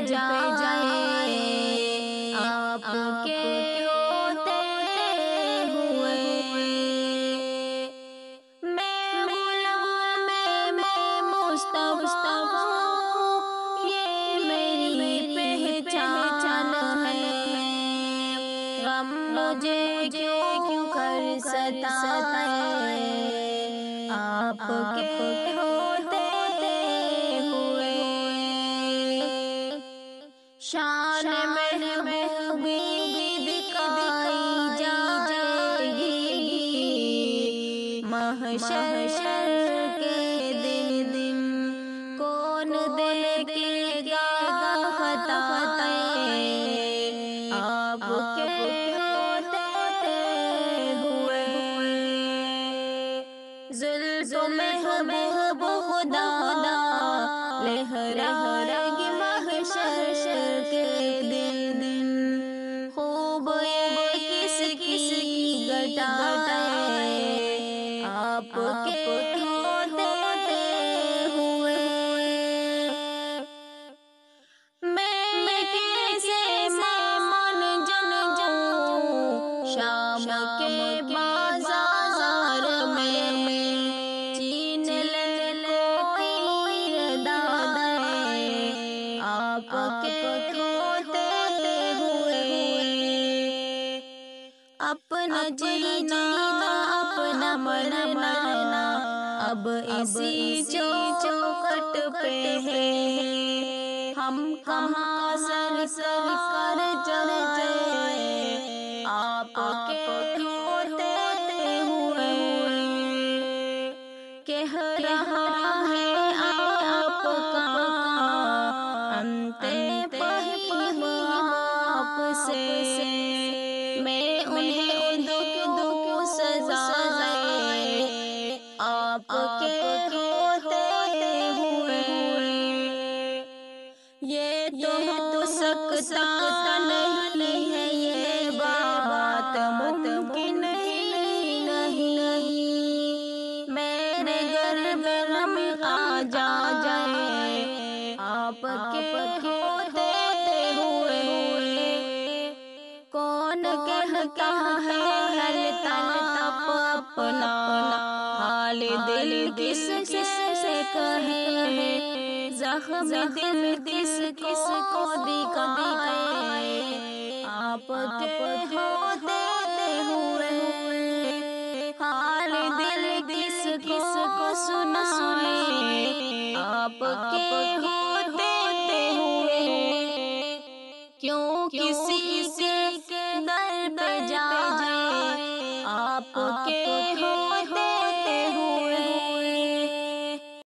جائے آپ کے ہوتے ہوئے، میں غلام میں مصطفیٰ ہوں، یہ میری پہچان ہے، غم مجھے کیوں کر ستائے آپ کے ہوتے ہوئے، شان محبوبی دکھائی جائے گی محشر کے دن، کون دیکھے گا خطائے آپ کے ہوتے ہوئے، زلف محبوب خدا لہرائے گی محشر کے دن، خوب یہ کس کی گٹائے آپ کے ہوتے ہوئے، میں کیسے مان جاؤں شام کے بازار میں، چین لے کوئی دادے آپ کے ہوتے ہوئے، اپنا جینا اپنا مرنا اب اسی چوکھٹ پہ ہے، ہم کہاں سر کر جائے آپ کے ہوتے ہوئے، کہہ رہا ہے آپ کا انت فہیم آپ سے، میں انہیں دوں سزائے آپ کے ہوتے ہوئے، یہ تو ہو سکتا نہیں ہے یہ بات ممکن ہی نہیں، میرے گھر میں غم آ جائے آپ کے ہوتے ہوئے، کون کہتا ہے الطاف اپنا حال دل کس سے کہے، زخم دل کس کو دکھائے آپ کے ہوتے ہوئے، حال دل کس کو سنائے آپ کے ہوتے ہوئے، کیوں کسی کے در پہ جائے آپ کے